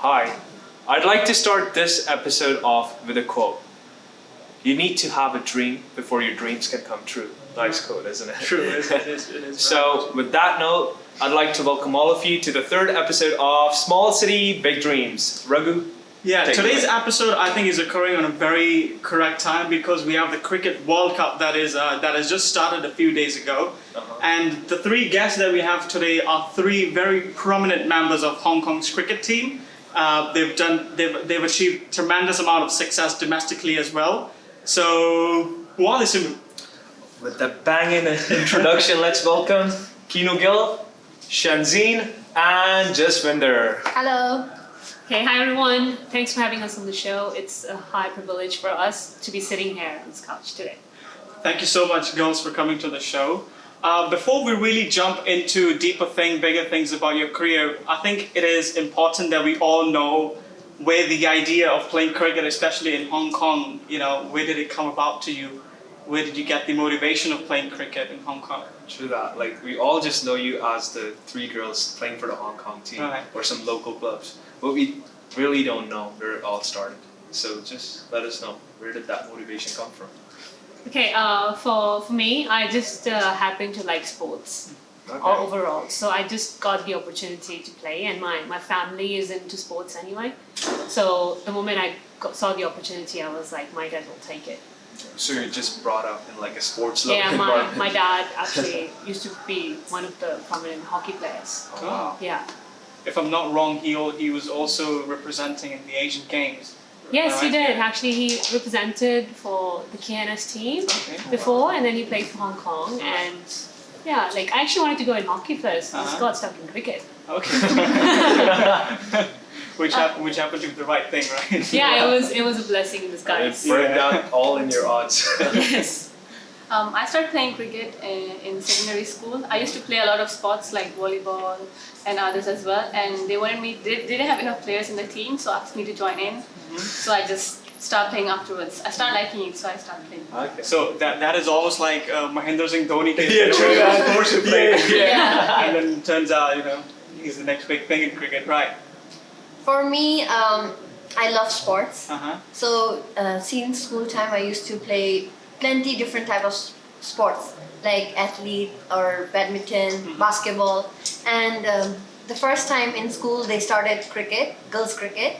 Hi, I'd like to start this episode off with a quote. You need to have a dream before your dreams can come true. Nice quote, isn't it? True, it is. So, with that note, I'd like to welcome all of you to the third episode of Small City, Big Dreams. Raghu? Yeah, Take it today's away. episode I think is occurring on a very correct time because we have the Cricket World Cup that has just started a few days ago. And the three guests that we have today are three very prominent members of Hong Kong's cricket team. They've achieved tremendous amount of success domestically as well. So, who are they? With the banging introduction, let's welcome Keenu Gill, Shanzeen, and Jaswinder. Hello. Hey, hi everyone. Thanks for having us on the show. It's a high privilege for us to be sitting here on this couch today. Thank you so much, girls, for coming to the show. Before we really jump into bigger things about your career, I think it is important that we all know where the idea of playing cricket, especially in Hong Kong, where did it come about to you? Where did you get the motivation of playing cricket in Hong Kong? True that. Like, we all just know you as the three girls playing for the Hong Kong team Right. or some local clubs. But we really don't know where it all started. So just let us know, where did that motivation come from? Okay, for me, I just happen to like sports overall. So I just got the opportunity to play, and my family is into sports anyway. So the moment I saw the opportunity, I was like, might as well take it. So you're just brought up in like a sports level Yeah, environment? my dad actually used to be one of the prominent hockey players. Oh, wow. Yeah. If I'm not wrong, he was also representing in the Asian Games. Yes, he Right. did. Actually, he represented for the KNS team Okay. before, and then he played for Hong Kong. And yeah, like I actually wanted to go in hockey first. I just got stuck in cricket. Okay. which happened to be the right thing, right? Yeah, it was a blessing in disguise. It burned out all in your odds. Yes. I started playing cricket in secondary school. I used to play a lot of sports like volleyball and others as well. And they didn't have enough players in the team, so asked me to join in. So I just started playing afterwards. I started liking it, so I started playing. Okay. So that is almost like Mahendra Singh Dhoni came Yeah, true. forced to play. Yeah. And then it turns out, he's the next big thing in cricket, right? For me, I love sports. Uh-huh. So since school time, I used to play plenty different type of sports like athlete or badminton, basketball. And the first time in school, they started cricket, girls cricket,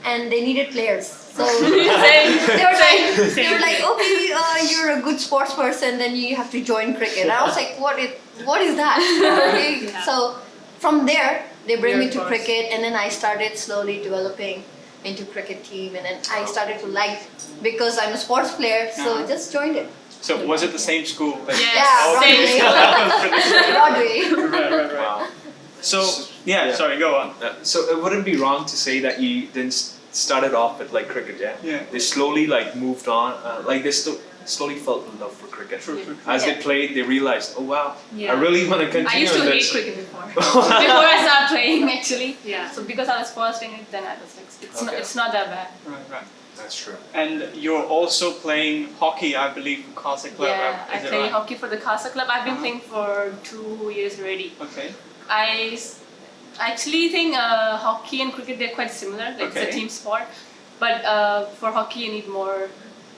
and they needed players. So they were like, okay, you're a good sports person, then you have to join cricket. And I was like, what is that? Okay. Yeah. So from there, they bring me to Of course. cricket, and then I started slowly developing into cricket team, and then I started to like because I'm a sports player, so just joined it. So was it the same school? Yes. Yeah, Okay. Broadway. Right. Wow. So, Yeah. sorry, go on. So it wouldn't be wrong to say that you didn't started off with like cricket, yeah? Yeah. They slowly like moved on, like they slowly felt the love for cricket. True. As they played, they realized, oh wow, Yeah. I really want to continue I used to with hate this. cricket before. Before I started playing, actually. Yeah. So because I was forced in it, then I was like, it's not that bad. Right. That's true. And you're also playing hockey, I believe, for Khalsa Club. Yeah, I is it play right? hockey for the Khalsa Club. I've been playing for 2 years already. Okay. I actually think hockey and cricket, they're quite similar. Like it's Okay. a team sport. But for hockey, you need more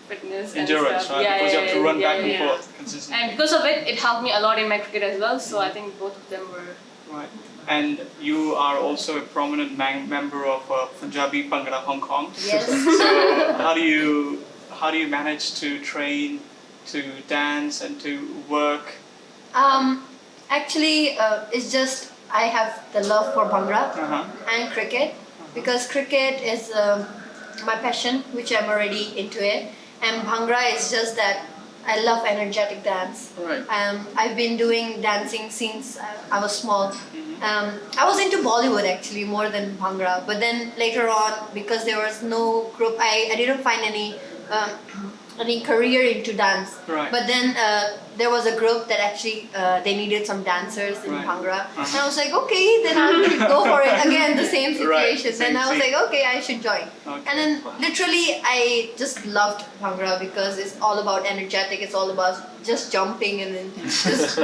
fitness Endurance, and stuff. right? Because you have to run back and yeah. forth consistently. And because of it, it helped me a lot in my cricket as well. So I think both of them were. Right. And you are also a prominent member of Punjabi Bhangra Hong Kong. Yes. So how do you manage to train, to dance, and to work? Actually, it's just I have the love for Bhangra Uh-huh. and cricket because cricket is my passion, which I'm already into it, and Bhangra is just that I love energetic dance. Right. I've been doing dancing since I was small, I was into Bollywood actually more than Bhangra, but then later on, because there was no group, I didn't find any career into dance. Right. But then there was a group that actually they needed some dancers in Right. Bhangra, and I was like, okay, then I'll go for it. Again, the same Right, situation. same Then I was thing. like, okay, I should join. Okay. And then literally, I just loved Bhangra because it's all about energetic. It's all about just jumping and then just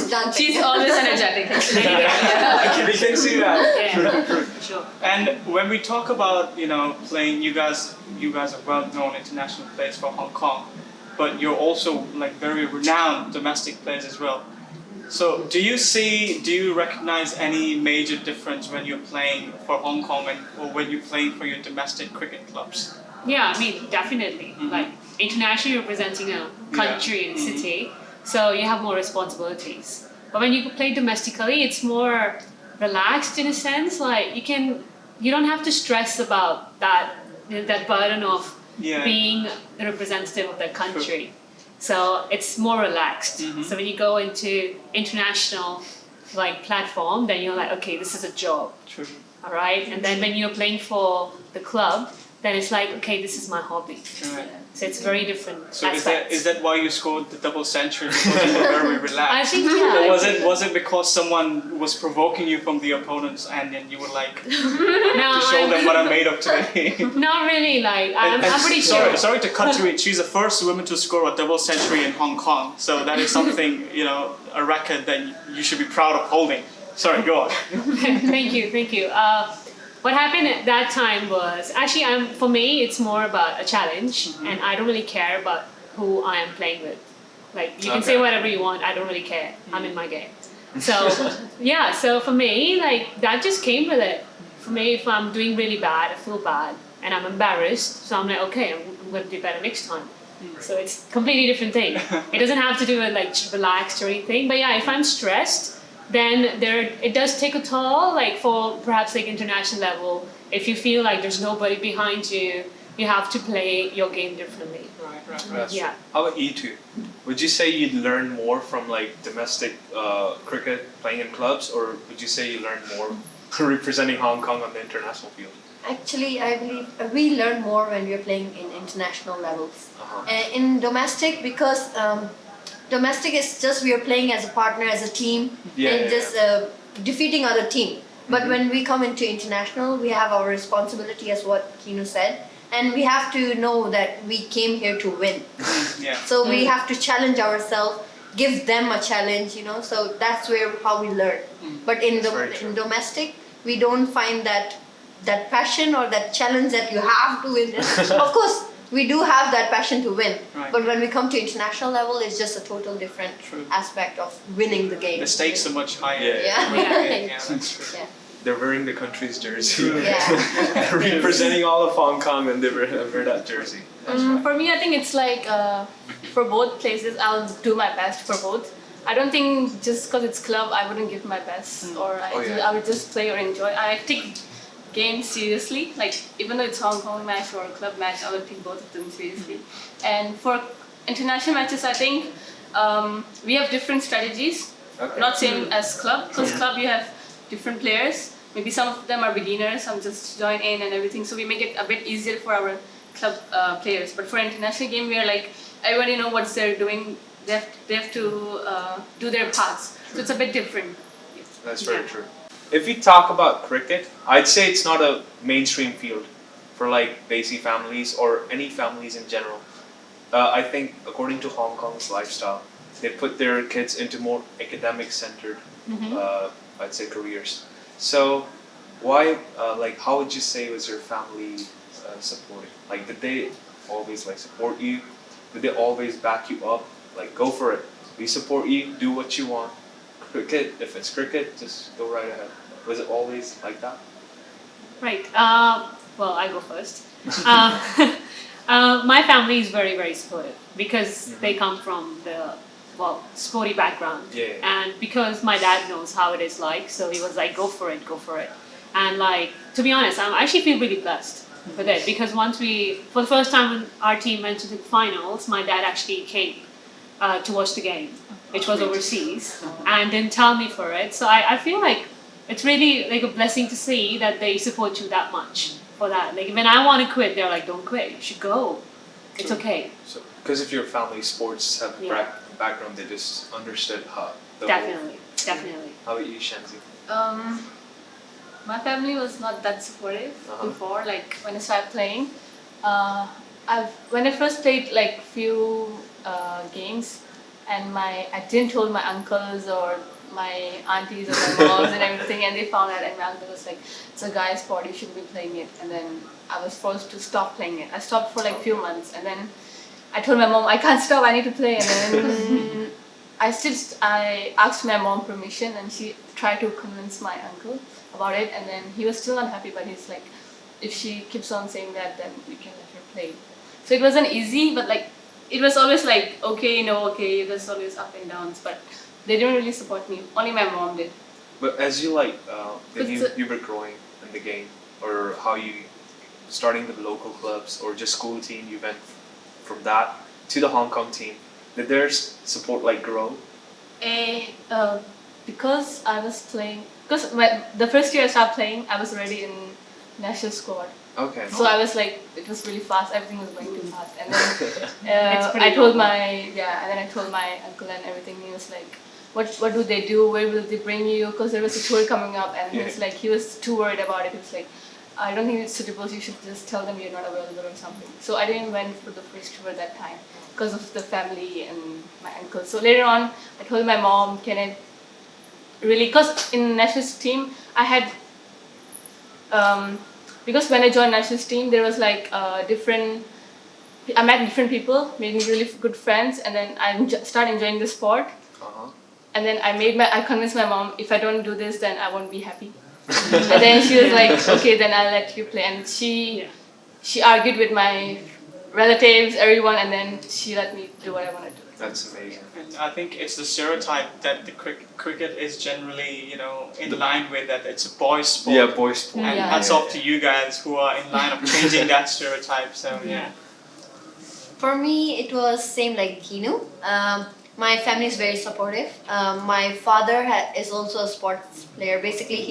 dancing. She's always energetic. Actually. We can see that. Yeah, for sure. And when we talk about playing, you guys are well-known international players for Hong Kong, but you're also like very renowned domestic players as well. So do you recognize any major difference when you're playing for Hong Kong or when you're playing for your domestic cricket clubs? Yeah, I mean, definitely. Like, internationally representing a country and city, so you have more responsibilities. But when you play domestically, it's more relaxed in a sense. Like, you don't have to stress about that burden of being the representative of the country. So it's more relaxed. So when you go into international platform, then you're like, okay, this is a job. True. All right, and then when you're playing for the club, then it's like, okay, this is my hobby. Right. So it's very different So aspects. is that why you scored the double century? Because you were very relaxed. I think, yeah. Or was it because someone was provoking you from the opponents and then you were like No, to show them what I'm made of today? not really. Like, I'm pretty sure. Sorry to cut to it. She's the first woman to score a double century in Hong Kong. So that is something, a record that you should be proud of holding. Sorry, go on. Thank you. What happened at that time was actually, for me, it's more about a challenge, and I don't really care about who I am playing with. Like, you can say whatever you want. I don't really care. I'm in my game. So yeah. So for me, that just came with it. For me, if I'm doing really bad, I feel bad, and I'm embarrassed. So I'm like, okay, I'm going to do better next time. So it's a completely different thing. It doesn't have to do with relaxed or anything. But yeah, if I'm stressed, then it does take a toll, for perhaps international level. If you feel like there's nobody behind you, you have to play your game differently. Right. That's Yeah. true. How about you two? Would you say you'd learn more from domestic cricket playing in clubs, or would you say you learn more representing Hong Kong on the international field? Actually, I believe we learn more when we're playing in international levels. In domestic, because domestic is just we are playing as a partner, as a team, defeating other team. But when we come into international, we have our responsibility, as what Keenu said, and we have to know that we came here to win. So we have to challenge ourselves, give them a challenge, So that's how we learn. But in domestic, we don't find that passion or that challenge that you have to win. Of course, we do have that passion to win, but when we come to international level, it's just a total different aspect of winning the game. The stakes are much higher. Yeah. That's true. Yeah. They're wearing the country's jersey. Yeah. Representing all of Hong Kong, and they wear that jersey. For me, I think it's for both places, I'll do my best for both. I don't think just because it's club, I wouldn't give my best, or I would just play or enjoy. I take games seriously, even though it's Hong Kong match or a club match, I will take both of them seriously. And for international matches, I think we have different strategies, not same as club, because club you have different players, maybe some of them are beginners, some just join in and everything, so we make it a bit easier for our club players. But for international game, we are everybody know what they're doing, they have to do their parts, so it's a bit different. That's very true. If we talk about cricket, I'd say it's not a mainstream field for Desi families or any families in general. I think according to Hong Kong's lifestyle, they put their kids into more academic-centered, I'd say, careers. So, why? How would you say was your family supporting? Did they always support you? Did they always back you up? Go for it. We support you. Do what you want. Cricket, if it's cricket, just go right ahead. Was it always like that? Right. Well, I go first. My family is very, very supportive because they come from the sporty background. And because my dad knows how it is so he was like, go for it. And to be honest, I actually feel really blessed with it because for the first time when our team went to the finals, my dad actually came to watch the game, which was overseas, and didn't tell me for it. So I feel like it's really like a blessing to see that they support you that much for that. Like when I want to quit, they're like, "Don't quit. You should go. It's okay." So, because of your family sports have a Yeah. background, they just understood how. Definitely. How about you, Shanzeen? My family was not that supportive Uh-huh. before. Like when I started playing, when I first played like few games, and I didn't told my uncles or my aunties or my moms and everything, and they found out, and my uncle was like, "It's a guy's sport. You shouldn't be playing it." And then I was forced to stop playing it. I stopped for like few months, and then I told my mom, "I can't stop. I need to play." And then I asked my mom permission, and she tried to convince my uncle about it, and then he was still unhappy, but he's like, if she keeps on saying that, then we can let her play. So it wasn't easy, but like it was always like okay, it was always up and downs, but they didn't really support me. Only my mom did. But as you then you were growing in the game, or how you starting with local clubs or just school team, you went from that to the Hong Kong team. Did their support like grow? Because I was playing, because the first year I started playing, I was already in national squad. Okay. So I was like, it was really fast. Everything was going too fast, and then It's pretty I told normal. I told my uncle and everything. He was like, what do they do? Where will they bring you? Because there was a tour coming up, and he was too worried about it. He was like, I don't think it's suitable. You should just tell them you're not available or something. So I didn't went for the first tour that time because of the family and my uncle. So later on, I told my mom, can I really? Because in national team, I had. Because when I joined national team, there was like I met different people, made me really good friends, and then I started enjoying the sport. Uh-huh. And then I convinced my mom, if I don't do this, then I won't be happy. And then she was like, okay, then I'll let you play. And she argued with my relatives, everyone, and then she let me do what I want to do. That's amazing. And I think it's the stereotype that the cricket is generally, in line with that it's a boys' sport. Yeah, boys sport. And Yeah. hats off to you guys who are in line of changing that stereotype. So yeah. For me, it was same like Keenu. My family is very supportive. My father is also a sports player. Basically,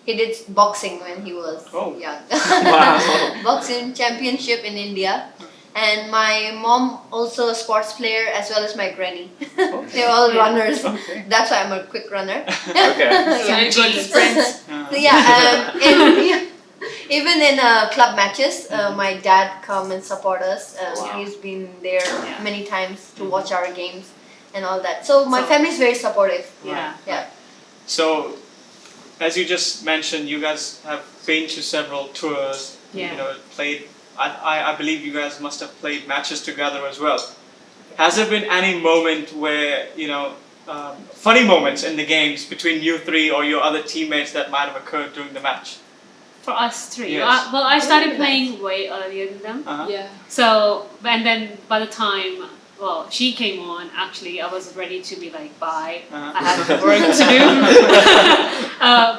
he did boxing when he was young. Wow. Boxing championship in India. And my mom also a sports player as well as my granny. They're all runners. Okay. That's why I'm a quick runner. Okay. So you go to sprints. So yeah, even in club matches, my dad come and support us. Wow. He's been there Yeah. many times to watch our games and all that. So my family is very supportive. Yeah. Yeah. So, as you just mentioned, you guys have been to several tours. Yeah. Played. I believe you guys must have played matches together as well. Has there been any moment where funny moments in the games between you three or your other teammates that might have occurred during the match? For us three. Yes. Well, I started playing way earlier than them. Uh-huh. Yeah. So, and then by the time, she came on, actually, I was ready to be like, bye. Uh-huh. I had work to do.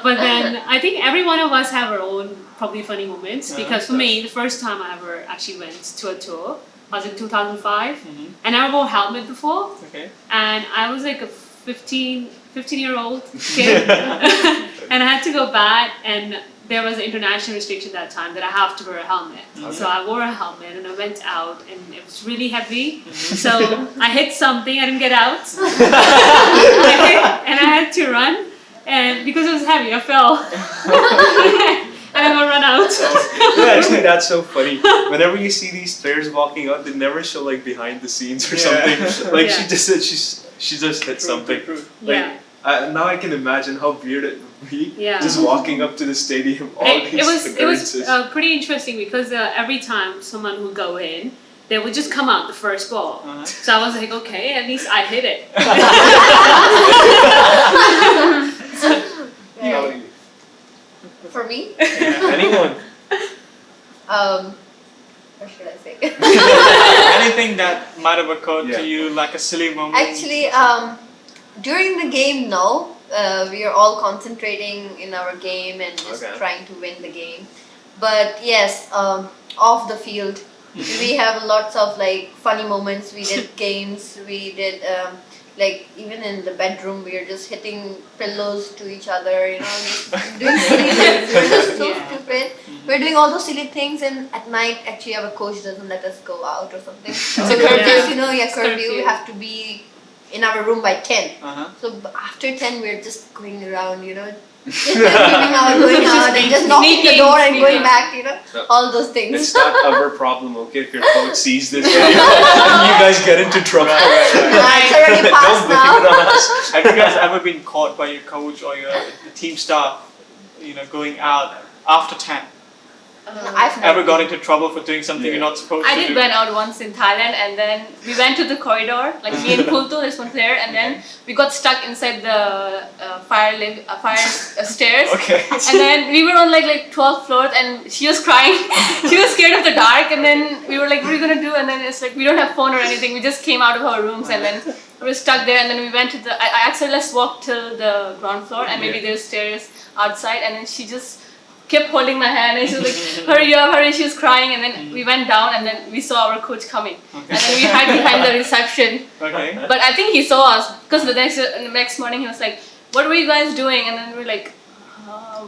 But then I think every one of us have our own probably funny moments. Because for me, the first time I ever actually went to a tour was in 2005. Mhm. And I never wore a helmet before. Okay. And I was like a 15-year-old kid. And I had to go back, and there was an international restriction that time that I have to wear a helmet. So I wore a helmet and I went out, and it was really heavy. So I hit something, I didn't get out. I hit, and I had to run, and because it was heavy, I fell. And I got run out. Yeah, actually, that's so funny. Whenever you see these players walking out, they never show like behind the scenes or something. Like Yeah. she just said she just hit something. Like, Yeah. now I can imagine how weird it would be Yeah. just walking up to the stadium. All It these was occurrences. pretty interesting because every time someone would go in, they would just come out the first ball. Uh-huh. So I was like, okay, at least I hit it. How about you? For me, Anyone? what should I say? Anything that might have occurred Yeah. to you, like a silly moment? Actually, during the game, no. We are all concentrating in our game and just Okay. trying to win the game. But yes, off the field, We have lots of like funny moments. We did games. We did like even in the bedroom, we were just hitting pillows to each other. You know, just doing silly things. We're just so Yeah. stupid. We're doing all those silly things, and at night, actually, our coach doesn't let us go out or something. So curfews, you know, yeah, curfew. We have to be in our room by 10. So after 10, we're just going around, you know, just coming out, going out, and just knocking the door and going back, you know, all those things. It's not our problem, okay? If your coach sees this video and you guys get into trouble. It's already Don't passed blame it now. on us. Have you guys ever been caught by your coach or your the team staff, you know, going out after 10? I've Ever got into trouble for doing something you're not supposed I to did do? went out once in Thailand, and then we went to the corridor, like me and Kultu, this one player, and then we got stuck inside the fire stairs. Okay. And then we were on like 12th floor, and she was crying. She was scared of the dark, and then we were like, "What are you gonna do?" And then it's like we don't have phone or anything. We just came out of our rooms, and then we were stuck there. And then we went to the. I actually let's walk till the ground floor, and maybe there's stairs outside. And then she just kept holding my hand, and she was like, "Hurry up, hurry!" She was crying, and then we went down, and then we saw our coach coming, and then we hid behind the reception. Okay. But I think he saw us because the next morning he was like, "What were you guys doing?" And then we were like,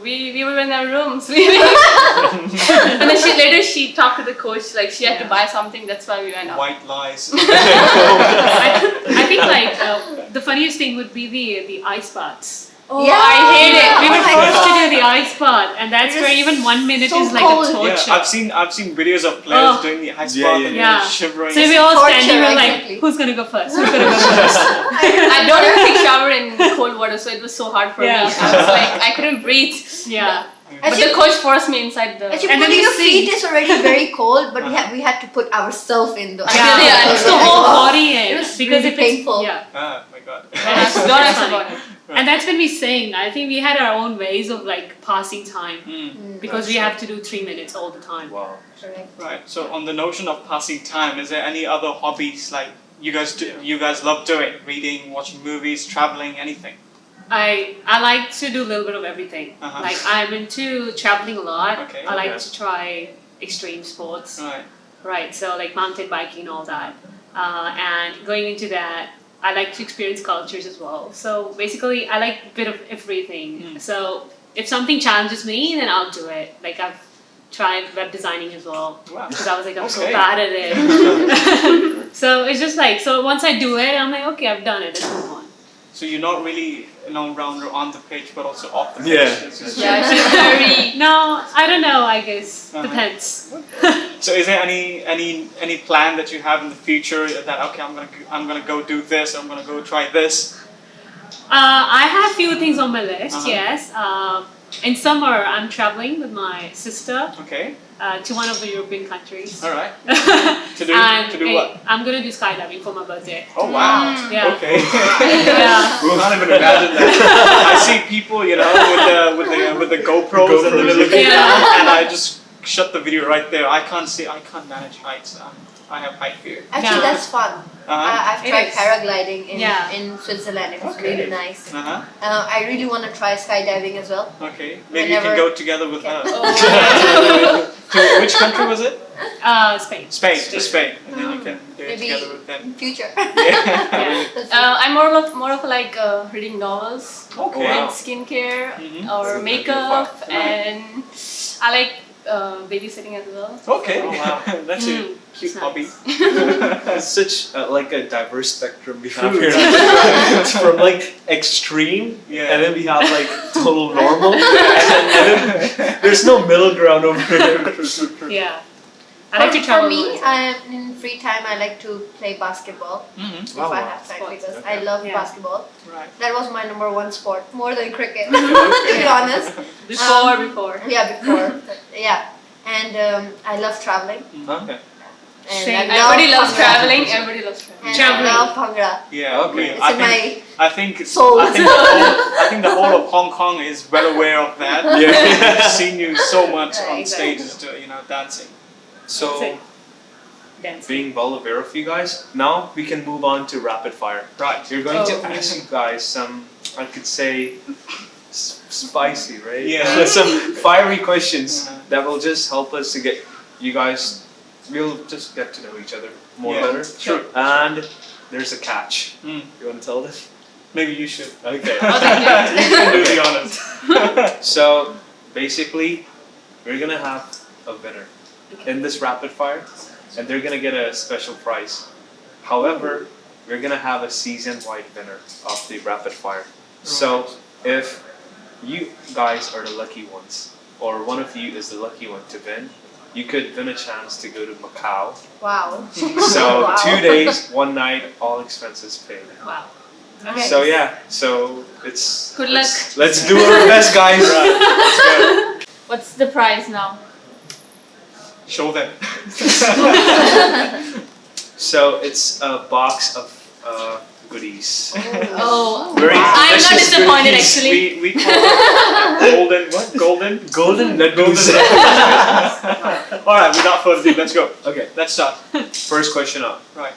"We were in our rooms." And then later she talked to the coach, like she had to buy something. That's why we went out. White lies. I think like the funniest thing would be the ice baths. Oh, Yeah. I hate it. We Oh were my forced to God. do the ice bath, and that's It where is even 1 minute so is like cold. a Yeah, torture. I've seen videos of players Oh. doing the ice Yeah, bath yeah, and yeah. just shivering. So we all Torture, standing, we're like, exactly. who's gonna go first? Who's gonna go first? I don't even take shower in cold water, so it was so hard for Yeah. me. I was like, I couldn't breathe. Yeah. But the coach forced me inside the. Actually, And then putting you your feet sing. is already very cold, but we had to put ourselves in the. Yeah, Yeah, it's the whole body It in was because really if it's painful. yeah. Oh my god. Don't ask about it. And that's when we sing. I think we had our own ways of like passing time because we have to do 3 minutes all the time. Wow. Correct. Right. So on the notion of passing time, is there any other hobbies like you guys do? You guys love doing? Reading, watching movies, traveling, anything? I like to do a little bit of everything. Uh-huh. Like I'm into traveling a lot. Okay. I like Okay. to try extreme sports. Right. Right, so like mountain biking and all that. And going into that, I like to experience cultures as well. So basically, I like a bit of everything. So if something challenges me, then I'll do it. Like I've tried web designing as well Wow. because I was like, I'm so Okay. bad at it. So it's just like, so once I do it, I'm like, okay, I've done it. Let's move on. So you're not really an all-rounder on the pitch, but also off the pitch. Yeah. It's just- Yeah, she's very. No, I don't know. I guess depends. So is there any plan that you have in the future that okay, I'm gonna go do this, I'm gonna go try this? I have a few things on my list. Uh-huh. Yes. In summer, I'm traveling with my sister Okay. to one of the European countries. All right. To And do what? I'm gonna do skydiving for my birthday. Oh wow. Yeah. Okay. Yeah. I can't even imagine that. I see people, you know, with the GoPros and they're looking Yeah. down, and I just shut the video right there. I can't manage heights. I have height fear. Actually, Yeah. that's fun. Uh-huh. I've It tried is. paragliding Yeah. in Switzerland. It was Okay. really nice. Uh-huh. I really want to try skydiving as well. Okay. Maybe you can Whenever- go together with her. Oh. To which country was it? Spain. Spain. To Spain. And then you can do it Maybe together with them. in future. Yeah. Yeah. I'm more of like reading novels Okay. and skincare Mhm. or So makeup, Right. and I like babysitting as well. Okay. Oh, wow. That's a cute Nice. hobby. It's such like a diverse spectrum we have True. here. It's from like extreme, Yeah. and then we have like total normal, and then there's no middle ground over here. Yeah. I like to For travel. me, a lot. in free time, I like to play basketball Mm-hmm. if Wow. I have time Sports. because Okay. I love Yeah. basketball. Right. That was my number one sport, more than cricket, to be honest. Before. Yeah, before. Yeah. And I love traveling. Okay. And Same. I love Everybody loves Bhangra. traveling. Everybody loves traveling. And Traveling. I love Bhangra. Yeah. Okay. It's in my I think soul. I think the whole of Hong Kong is well aware of that. Yeah. I've seen you so much Right, on exactly. stages, dancing. So, That's it. Dance. being well aware of you guys, now we can move on to rapid fire. Right. We're going to Oh. ask you guys some, I could say, spicy, right? Yeah. Some fiery questions Uh-huh. that will just help us to get you guys we'll just get to know each other more Yeah. better. Sure. And there's a catch. Mm. You want to tell them? Maybe you should. Okay. You can do the honors. So basically, we're gonna have a winner in this rapid fire, and they're gonna get a special prize. However, we're gonna have a season-wide winner of the rapid fire. So if you guys are the lucky ones, or one of you is the lucky one to win, you could win a chance to go to Macau. Wow. So Wow. 2 days, 1 night, all expenses paid. Wow. Okay. So yeah, so it's Good luck. let's do our best, guys. What's the prize now? Show them. So it's a box of goodies. Oh, Very I'm not precious disappointed goodies. actually. We call it golden what? Golden goodies. Alright, without further ado, let's go. Okay, Let's start. first question up. Right.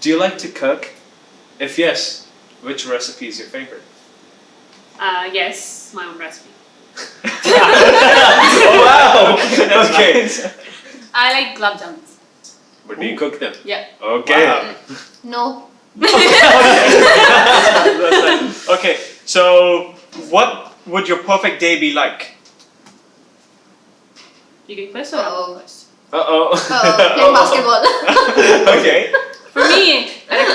Do you like to cook? If yes, which recipe is your favorite? Yes, my own recipe. Oh wow! That's Okay. nice. I like gulab jamuns. But do you cook them? Yeah. Okay. Wow. No. Okay, so what would your perfect day be like? You go first or I Uh-oh. go first? Uh-oh. Playing basketball. Okay. For me, at a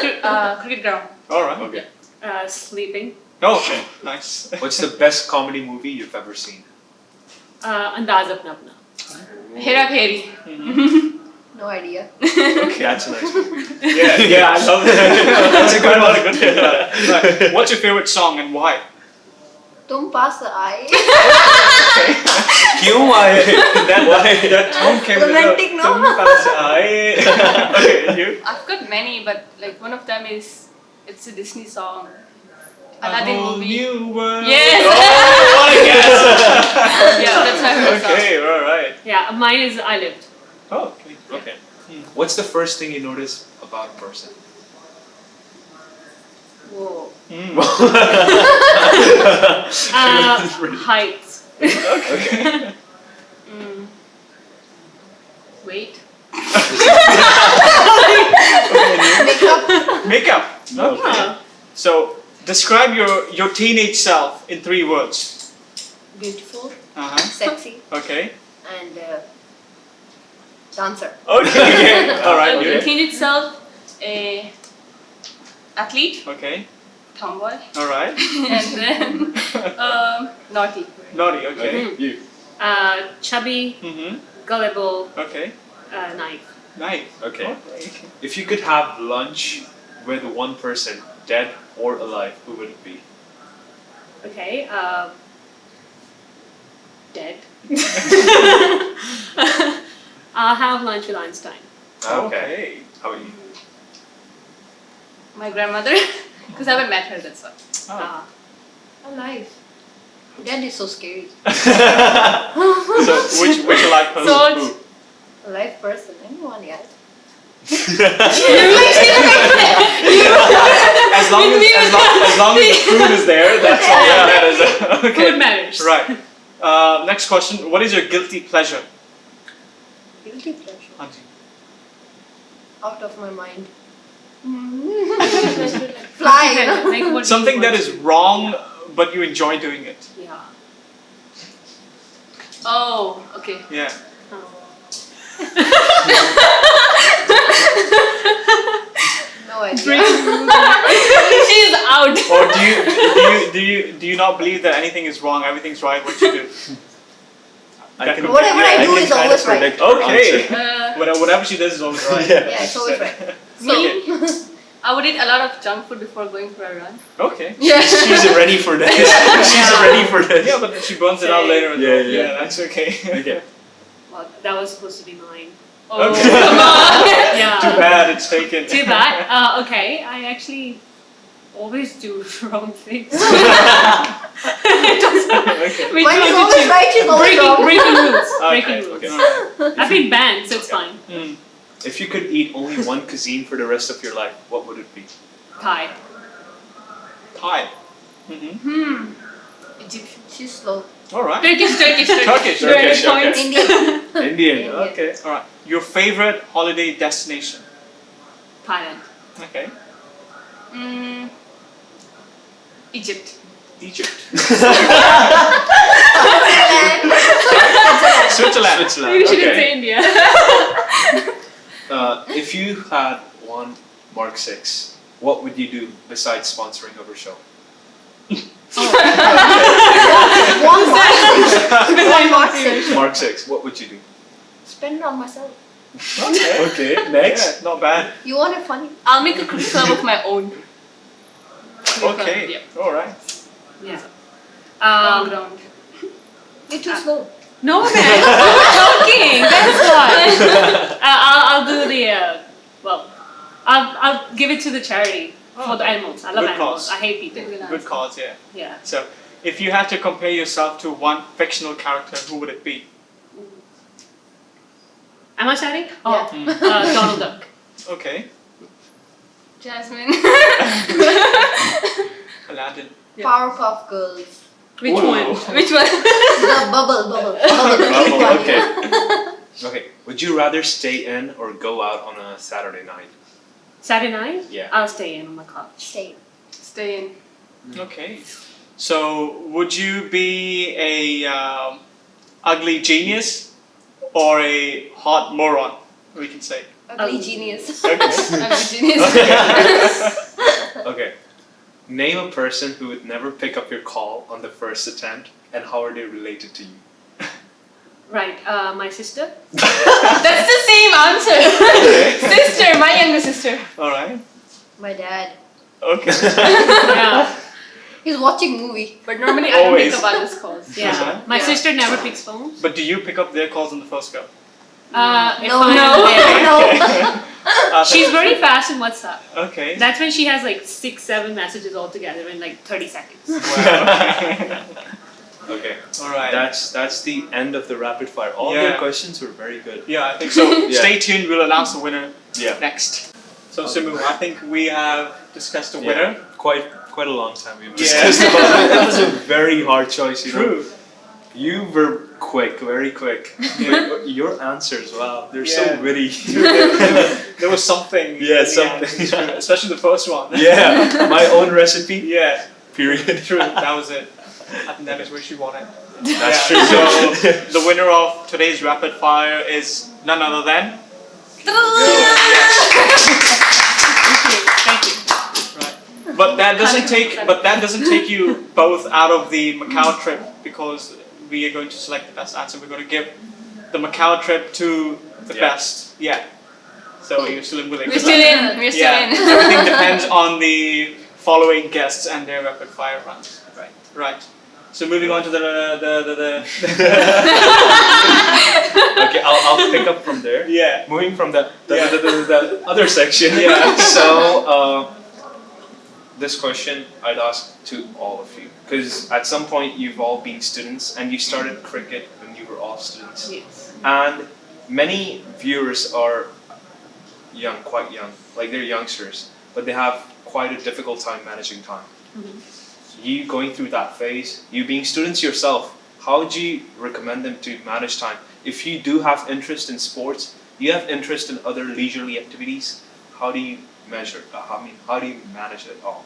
cricket ground. Alright. Okay. Sleeping. Oh, okay. Nice. What's the best comedy movie you've ever seen? Andaz Apna Apna. Hera Pheri. No idea. Okay. That's a nice movie. Yeah, I love it. That's a good one. Right. What's your favorite song and why? Tum paas aaye. Kyun aaye? That tone came Romantic, no? Okay, you? I've got many, but like one of them is it's a Disney song. A Aladdin whole movie. new world. Yes. Oh, what a guess. Yeah, that's my favorite song. Okay, alright. Yeah, mine is I Lived. Oh, okay. Okay. What's the first thing you notice about a person? Whoa. Mm. Height. Okay. Mm. Wait. Makeup. Makeup. Okay. Ah. So, describe your teenage self in 3 words. Beautiful, Uh-huh. sexy, Okay. and dancer. Okay. Alright, Okay. you? Teen itself, a athlete, Okay. tomboy, Alright. and then naughty. Naughty, okay. You. Chubby, Mm-hmm. gullible, Okay. naive. Nice. Okay. If you could have lunch with one person, dead or alive, who would it be? Okay. Dead. I'll have lunch with Einstein. Okay. How about you? My grandmother, because I haven't met her, that's why. Oh. Alive. Dead is so scary. So, which alive person? So- Who? Alive person, anyone yet? As long as the food is there, that's all that matters. Okay. Food matters. Right. Next question. What is your guilty pleasure? Guilty pleasure. Auntie? Out of my mind. Fly. Fly, you know? Like, what do Something you that want is wrong, but you enjoy doing it. to- Yeah. Oh, okay. Yeah. No idea. She's out. Or do you not believe that anything is wrong, everything's right, what you do? I can, Whatever I do can is kind of always right. predict your Okay. answer. Whatever she does is always right. Yeah, it's always right. Me, I would eat a lot of junk food before going for a run. Okay. Yeah. She's ready for this. She's ready for this. Yeah, but she burns it out later. Yeah, yeah. Yeah, that's okay. Okay. Well, that was supposed to be mine. Oh, Okay. come on. Yeah. Too bad it's taken. Too bad. Okay, I actually always do wrong things. Okay. Which When she's one always did you- right, she's always breaking, wrong. breaking rules. Okay, Breaking rules. okay. I've been banned, so it's fine. Mm. If you could eat only one cuisine for the rest of your life, what would it be? Thai. Thai. Mm-hmm. Egyptian. She's slow. All right. Turkish. Turkish. Turkish, okay. Points. Indian. Indian. Indian. Okay. All right. Your favorite holiday destination? Thailand. Okay. Egypt. Egypt. Switzerland. Switzerland. Maybe we shouldn't Okay. say India. If you had one Mark 6, what would you do besides sponsoring our show? One more thing. Mark 6, what would you do? Spend it on myself. Okay. Okay, Yeah, next. not bad. You want it funny? I'll make a cricket club of my own. Okay. Yeah. All right. Yeah. On ground. You're too slow. No man, we're joking. That's what. I'll do the I'll give it to the charity for the animals. I love Good animals. cause. I hate people. Good cause, yeah. Yeah. So, if you had to compare yourself to one fictional character, who would it be? Am I starting? Yeah. Oh, Donald Duck. Okay. Jasmine. Aladdin. Yeah. Powerpuff Girls. Which Ooh. one? Which one? The bubble. Oh, okay. Okay. Would you rather stay in or go out on a Saturday night? Saturday night? Yeah. I'll stay in on my couch. Stay. Stay in. Okay. So, would you be a ugly genius or a hot moron? We can say. Ugly genius. Okay. I'm a genius. Okay. Name a person who would never pick up your call on the first attempt, and how are they related to you? Right. My sister. That's the same answer. Sister, my younger sister. All right. My dad. Okay. Yeah. He's watching movie. But normally I don't Always. pick up others' calls. Yeah. My Yeah. sister never picks phones. But do you pick up their calls on the first go? If No, I'm no, there. no. She's very fast in WhatsApp. Okay. That's when she has like 6-7 messages all together in like 30 seconds. Wow. Okay. All right. That's the end of the rapid fire. All Yeah. your questions were very good. Yeah, I think so. Yeah. Stay tuned. We'll announce the winner Yeah. next. So Simu, I think we have discussed the Yeah. winner. Quite a long time we've Yeah. discussed about it. That was a very hard choice, you know. True. You were quick, very quick. Your answers, wow, they're Yeah. so witty. There was something. Yeah, in the end, something. it's true. Especially the first one. Yeah, my own recipe. Yeah. Period. True. That was it. I think that is where she won it. That's Yeah, true. So the winner of today's rapid fire is none other than. Thank you. Right. But that doesn't take you both out of the Macau trip, because we are going to select the best answer. We're going to give the Macau trip to the Yeah. best. Yeah. So you're still in with it. We're still in. We're still Yeah. in. Everything depends on the following guests and their rapid fire runs. Right. Right. So moving on to the Okay, I'll pick up from there. yeah. Moving from the Yeah. the other section. Yeah. So this question I'd ask to all of you, because at some point you've all been students and you started cricket when you were all students, Yes. and many viewers are young, quite young, like they're youngsters, but they have quite a difficult time managing time. You going through that phase, you being students yourself, how would you recommend them to manage time? If you do have interest in sports, you have interest in other leisurely activities, how do you measure, how do you manage it all?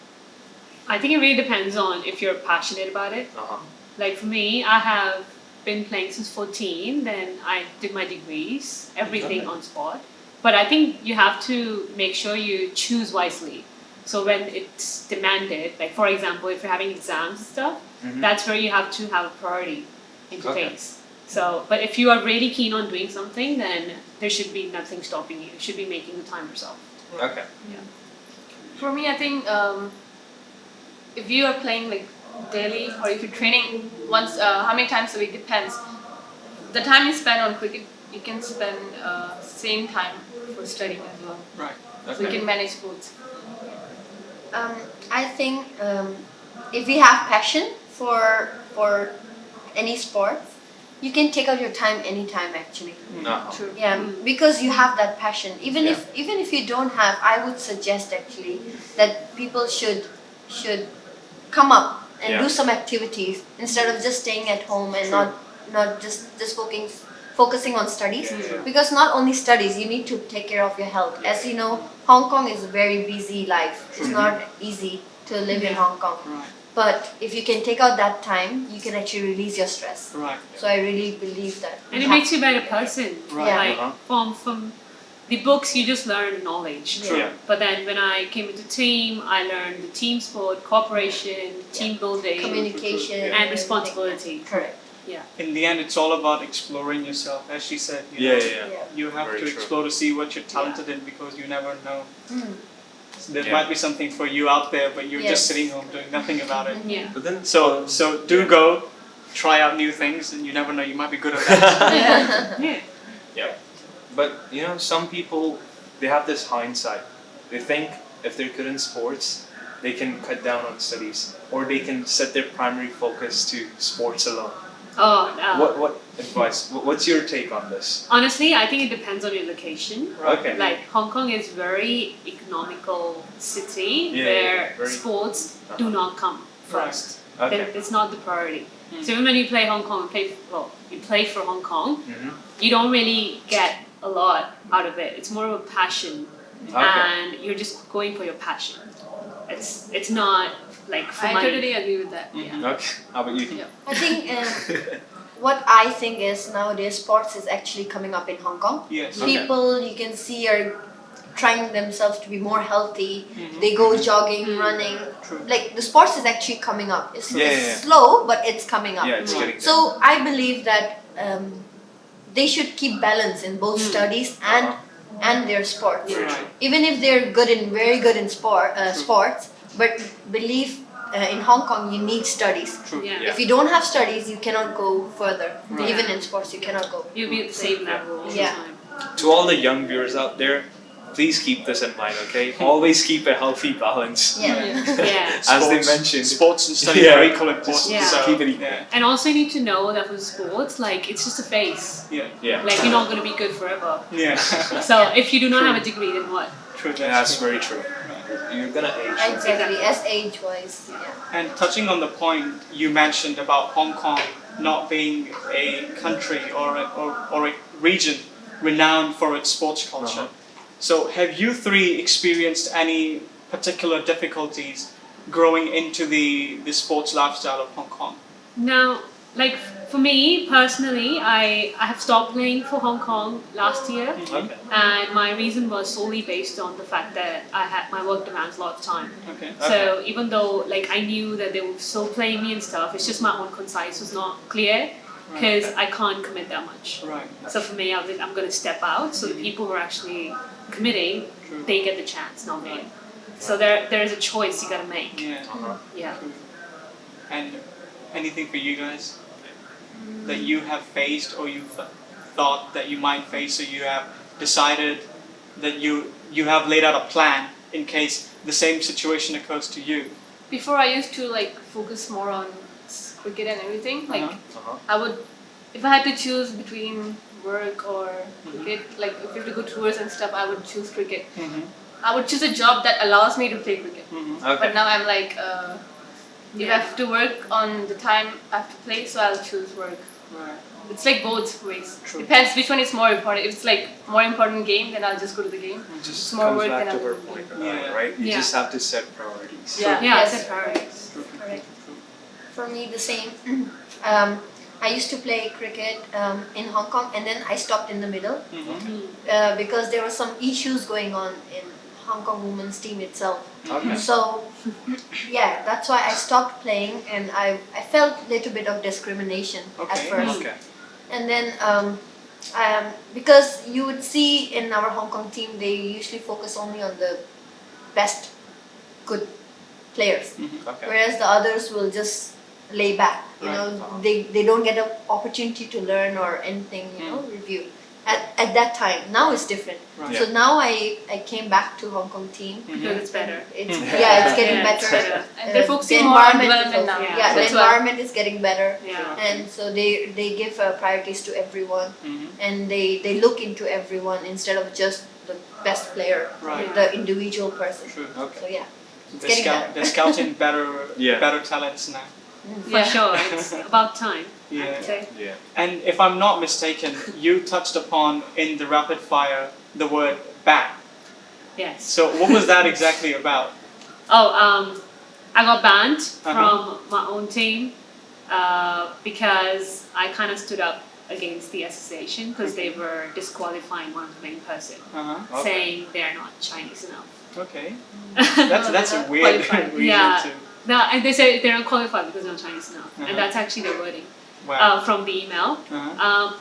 I think it really depends on if you're passionate about it. Uh-huh. Like for me, I have been playing since 14, then I did my degrees, everything on sport. But I think you have to make sure you choose wisely. So when it's demanded, like for example, if you're having exams and stuff, that's where you have to have a priority into Okay. things. So, but if you are really keen on doing something, then there should be nothing stopping you. You should be making the time yourself. Okay. For me, I think if you are playing like daily, or if you're training once, how many times a week depends. The time you spend on cricket, you can spend same time for studying as well. Right. So you can manage both. I think if you have passion for any sport, you can take out your time anytime actually. No. True. Yeah, because you have that passion. Even if you don't have, I would suggest actually that people should come up and Yeah. do some activities instead of just staying at home and True. not just focusing on studies. Yeah, yeah. Because not only studies, you need to take care of your health. As you know, Hong Kong is a very busy life. It's not easy to live in Yeah. Hong Kong. Right. But if you can take out that time, you can actually release your stress. Right. So I really believe that. And it makes you a better person. Right. Yeah. Like from the books, you just learn knowledge. True. Yeah. But then when I came into team, I learned the team sport, cooperation, team building, Communication Yeah. and everything. responsibility. Correct. In the end, it's all about exploring yourself, as she said. You Yeah, know, yeah, yeah. Yeah. You have Very to true. explore to see what you're talented in because you never know. Mm. There Yeah. might be something for you out there, but you're just Yes. sitting home doing nothing about it. Yeah. But then, So do go, try out new things, and you never know, you might be good at that. Yeah. yeah. But you know, some people they have this hindsight. They think if they're good in sports, they can cut down on studies, or they can set their primary focus to sports alone. Oh, What advice? What's your take on this? honestly, I think it depends on your location. Okay. Like Hong Kong is very economical city Yeah, where very- sports do not come first. Okay. It's not the priority. So even when you play Hong Kong, you play for Hong Kong, Mm-hmm. you don't really get a lot out of it. It's more of a passion, Okay. and you're just going for your passion. It's not like for I money. totally agree with that. Yeah. Okay. How about you? Yeah. I think what I think is nowadays sports is actually coming up in Hong Kong. Yes. Okay. People you can see are trying themselves to be more healthy. Mhm. They go jogging, running. True. Like the sports is actually coming up. It's, Yeah, it's yeah, yeah. slow, but it's coming up. Yeah, it's getting there. So I believe that they should keep balance in both studies and their sports. Very Right. true. Even if they're very good in sports, but believe in Hong Kong you need studies. True. Yeah. Yeah. If you don't have studies, you cannot go further. Right. Even in sports, you cannot go. You'll be at the same level all Yeah. the time. To all the young viewers out there, please keep this in mind. Okay. Always keep a healthy balance. Yeah. Yeah. As they mentioned. sports and study Yeah. are equal importance. Yeah. So, Keep it equal. yeah. And also you need to know that for sports, like it's just a phase. Yeah. Yeah. Like you're not going to be good forever. Yeah. So if you do not have a degree, then what? True. That's true. very true. You're gonna age. Exactly. As age-wise. Yeah. And touching on the point you mentioned about Hong Kong not being a country or a region renowned for its sports culture. So have you three experienced any particular difficulties growing into the sports lifestyle of Hong Kong? Now, like for me personally, I have stopped playing for Hong Kong last year, Okay. and my reason was solely based on the fact that my work demands a lot of time. Okay. So even though like I knew that they were still playing me and stuff, it's just my own concise was not clear because I can't commit that much. Right. So for me, I'm going to step out. So the people who are actually committing, True. they get the chance, not me. So there is a choice you got to make. Yeah. Yeah. True. And anything for you guys that you have faced or you thought that you might face, or you have decided that you have laid out a plan in case the same situation occurs to you? Before I used to like focus more on cricket and everything. Like I would, if I had to choose between work or cricket, like if you have to go tours and stuff, I would choose cricket. I would choose a job that allows me to play cricket. Okay. But now I'm like, if I have to work on the time I have to play, so I'll choose work. Right. It's like both ways. True. Depends which one is more important. If it's like more important game, then I'll just go to the game. It just More comes work back than to her other point, Yeah. right? You Yeah. just have to set priorities. Yeah. Yeah, Yes. set priorities. True. Correct. True. For me, the same. I used to play cricket in Hong Kong, and then I stopped in the middle because there were some issues going on in Hong Kong women's team itself. Okay. So, yeah, that's why I stopped playing, and I felt a little bit of discrimination at Okay. first. Okay. And then, because you would see in our Hong Kong team, they usually focus only on the best good players, Okay. whereas the others will just lay back. You know, they don't get an opportunity to learn or anything. You know, review. At that time, now it's different. Right. So now I came back to Hong Kong team. Because it's better. It's it's getting Yeah, it's better. better. And they're The focusing more on environment is development now. also- Yeah, the that's why. environment is getting better, Yeah. and so they give priorities to everyone, and they look into everyone instead of just the best player, Right. the individual person. True. Okay. So yeah. They're, getting better. they're scouting better, Yeah. better talents now. For sure, it's about time. I Yeah. would say. Yeah. And if I'm not mistaken, you touched upon in the rapid fire the word bat. Yes. So what was that exactly about? Oh, I got banned Uh-huh. from my own team because I kind of stood up against the association because they were disqualifying one of the main person, Uh-huh. Okay. saying they're not Chinese enough. Okay. That's a weird Qualified. reason Yeah. to. No, and they said they're not qualified because they're not Chinese enough, Uh-huh. and that's actually the wording Wow. from the email. Uh-huh.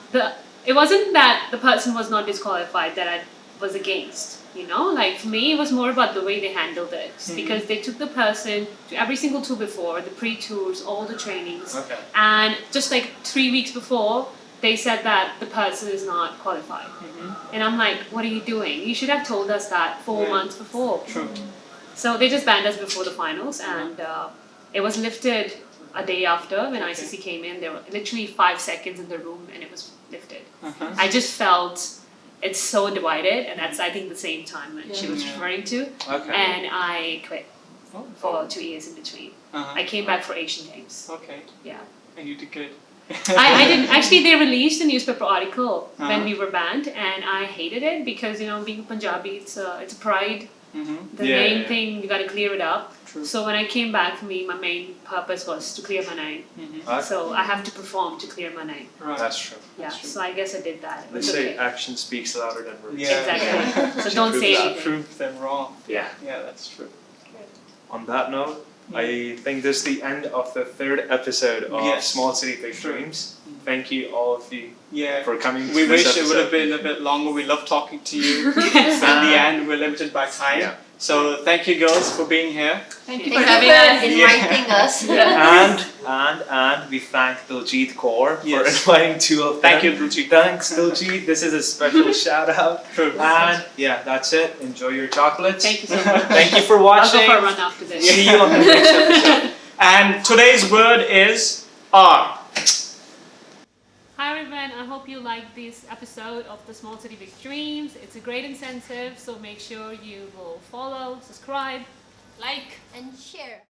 It wasn't that the person was not disqualified that I was against. You know, like for me, it was more about the way they handled it because they took the person to every single tour before, the pre-tours, all the trainings, Okay. and just like 3 weeks before, they said that the person is not qualified. And I'm like, what are you doing? You should have told us that 4 Right. months before. True. So they just banned us before the finals, and it was lifted a day after when ICC came in. There were literally 5 seconds in the room, and it was lifted. Uh-huh. I just felt it's so divided, and that's I think the same time that she was Yeah. referring to. Okay. And I quit Oh. for 2 years in between. Uh-huh. I came back for Asian Games. Okay. Yeah. And you did good. I didn't actually. They released a newspaper article Uh-huh. when we were banned, and I hated it because being Punjabi, it's a pride. Mm-hmm. The Yeah, name yeah. thing you got to clear it up. True. So when I came back, for me, my main purpose was to clear my name. Mm-hmm. Okay. So I have to perform to clear my name. Right. That's true. Yeah. true. So I guess I did that. It They was say okay. action speaks louder than words. Yeah. Exactly. So don't Prove say that. anything. Prove them wrong. Yeah. Yeah, that's true. On that note, I think this is the end of the 3rd episode of Yes. Small City Big True. Dreams. Thank you all of you Yeah. for coming. We to this wish it would have episode. been a bit longer. We love talking to you. Yes. But in the end, we're limited by time. Yeah. So thank you girls for being here. Thank you Thank for you having for us. inviting us. And we thank Diljit Kaur for Yes. inviting 2 of them. Thank you, Diljit. Thanks, Diljit. This is a special shout out. True. And yeah, that's it. Enjoy your chocolates. Thank you so much. Thank you for I'll go watching. for a run after this. See you on the next episode. And today's word is R. Hi everyone, I hope you liked this episode of the Small City Big Dreams. It's a great incentive, so make sure you will follow, subscribe, Like. And share.